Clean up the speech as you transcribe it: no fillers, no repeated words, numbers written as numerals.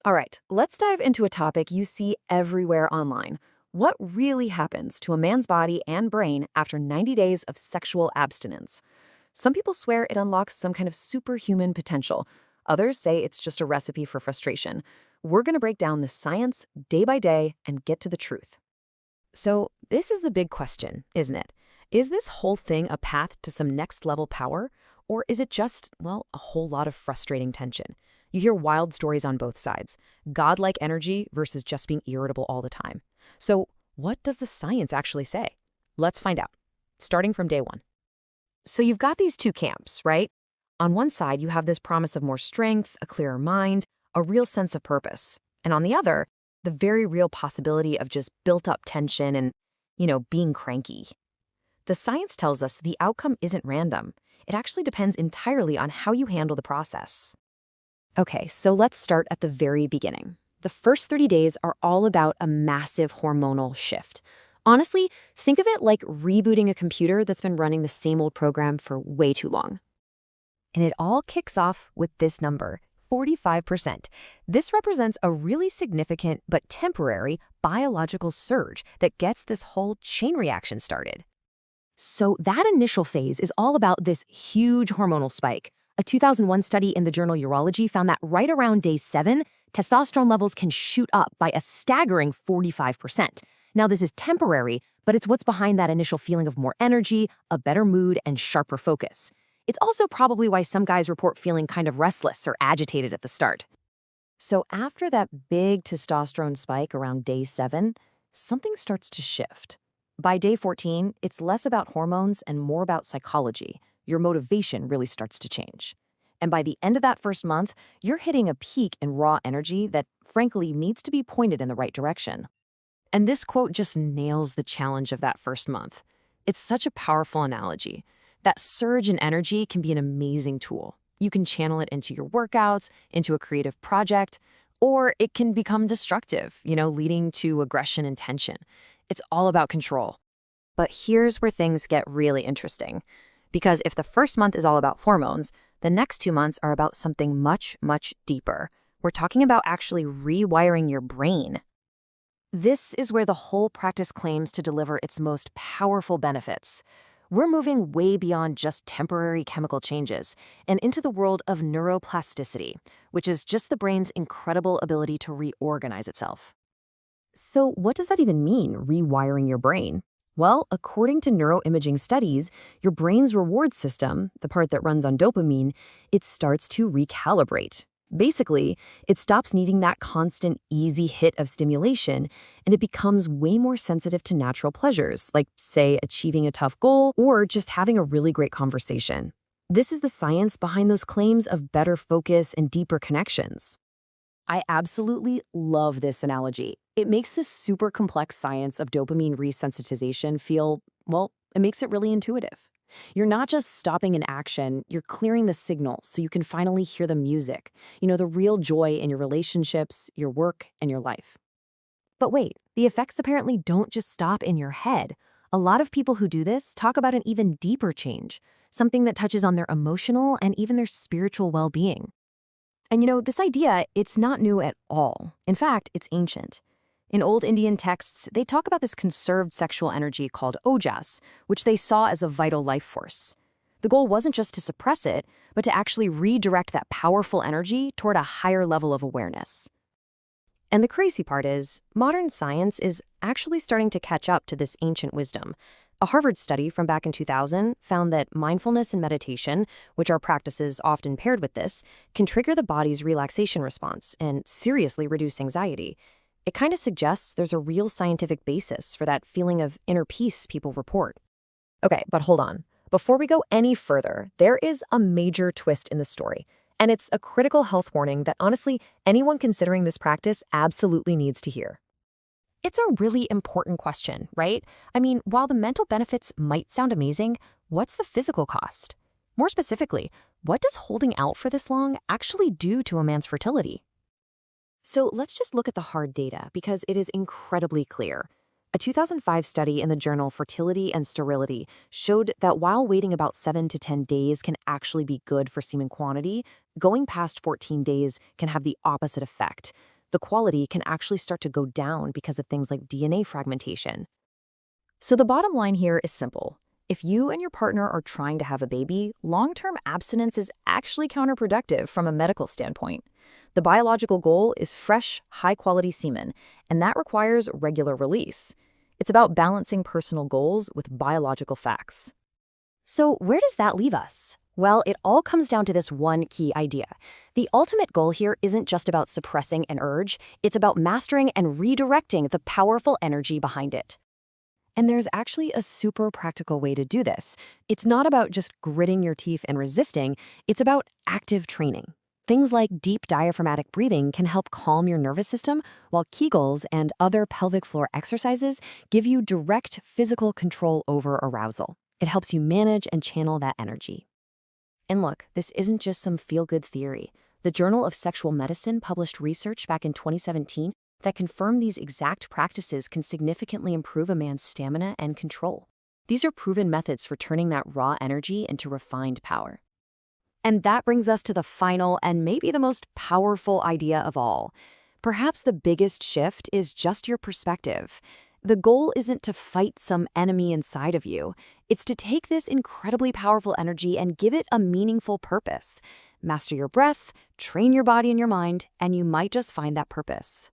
All right, let's dive into a topic you see everywhere online. What really happens to a man's body and brain after 90 days of sexual abstinence? Some people swear it unlocks some kind of superhuman potential. Others say it's just a recipe for frustration. We're going to break down the science day by day and get to the truth. So, this is the big question, isn't it? Is this whole thing a path to some next level power? Or is it just, well, a whole lot of frustrating tension? You hear wild stories on both sides, godlike energy versus just being irritable all the time. So, what does the science actually say? Let's find out, starting from day one. So, you've got these two camps, right? On one side, you have this promise of more strength, a clearer mind, a real sense of purpose. And on the other, the very real possibility of just built up tension and, being cranky. The science tells us the outcome isn't random. It actually depends entirely on how you handle the process. Okay, so let's start at the very beginning. The first 30 days are all about a massive hormonal shift. Honestly, think of it like rebooting a computer that's been running the same old program for way too long. And it all kicks off with this number, 45%. This represents a really significant but temporary biological surge that gets this whole chain reaction started. So that initial phase is all about this huge hormonal spike. A 2001 study in the journal Urology found that right around day 7, testosterone levels can shoot up by a staggering 45%. Now, this is temporary, but it's what's behind that initial feeling of more energy, a better mood, and sharper focus. It's also probably why some guys report feeling kind of restless or agitated at the start. So after that big testosterone spike around day 7, something starts to shift. By day 14, it's less about hormones and more about psychology. Your motivation really starts to change. And by the end of that first month, you're hitting a peak in raw energy that, frankly, needs to be pointed in the right direction. And this quote just nails the challenge of that first month. It's such a powerful analogy. That surge in energy can be an amazing tool. You can channel it into your workouts, into a creative project, or it can become destructive, leading to aggression and tension. It's all about control. But here's where things get really interesting. Because if the first month is all about hormones, the next 2 months are about something much, much deeper. We're talking about actually rewiring your brain. This is where the whole practice claims to deliver its most powerful benefits. We're moving way beyond just temporary chemical changes and into the world of neuroplasticity, which is just the brain's incredible ability to reorganize itself. So what does that even mean, rewiring your brain? Well, according to neuroimaging studies, your brain's reward system, the part that runs on dopamine, it starts to recalibrate. Basically, it stops needing that constant, easy hit of stimulation, and it becomes way more sensitive to natural pleasures, like, say, achieving a tough goal or just having a really great conversation. This is the science behind those claims of better focus and deeper connections. I absolutely love this analogy. It makes this super complex science of dopamine resensitization feel, well, it makes it really intuitive. You're not just stopping an action, you're clearing the signal so you can finally hear the music, the real joy in your relationships, your work, and your life. But wait, the effects apparently don't just stop in your head. A lot of people who do this talk about an even deeper change, something that touches on their emotional and even their spiritual well-being. And this idea, it's not new at all. In fact, it's ancient. In old Indian texts, they talk about this conserved sexual energy called ojas, which they saw as a vital life force. The goal wasn't just to suppress it, but to actually redirect that powerful energy toward a higher level of awareness. And the crazy part is, modern science is actually starting to catch up to this ancient wisdom. A Harvard study from back in 2000 found that mindfulness and meditation, which are practices often paired with this, can trigger the body's relaxation response and seriously reduce anxiety. It kind of suggests there's a real scientific basis for that feeling of inner peace people report. Okay, but hold on. Before we go any further, there is a major twist in the story. And it's a critical health warning that honestly, anyone considering this practice absolutely needs to hear. It's a really important question, right? I mean, while the mental benefits might sound amazing, what's the physical cost? More specifically, what does holding out for this long actually do to a man's fertility? So let's just look at the hard data because it is incredibly clear. A 2005 study in the journal Fertility and Sterility showed that while waiting about 7 to 10 days can actually be good for semen quantity, going past 14 days can have the opposite effect. the quality can actually start to go down because of things like DNA fragmentation. So the bottom line here is simple. If you and your partner are trying to have a baby, long-term abstinence is actually counterproductive from a medical standpoint. The biological goal is fresh, high-quality semen, and that requires regular release. It's about balancing personal goals with biological facts. So where does that leave us? Well, it all comes down to this one key idea. The ultimate goal here isn't just about suppressing an urge, it's about mastering and redirecting the powerful energy behind it. And there's actually a super practical way to do this. It's not about just gritting your teeth and resisting, it's about active training. Things like deep diaphragmatic breathing can help calm your nervous system, while Kegels and other pelvic floor exercises give you direct physical control over arousal. It helps you manage and channel that energy. And look, this isn't just some feel-good theory. The Journal of Sexual Medicine published research back in 2017 that confirmed these exact practices can significantly improve a man's stamina and control. These are proven methods for turning that raw energy into refined power. And that brings us to the final and maybe the most powerful idea of all. Perhaps the biggest shift is just your perspective. The goal isn't to fight some enemy inside of you. It's to take this incredibly powerful energy and give it a meaningful purpose. Master your breath, train your body and your mind, and you might just find that purpose.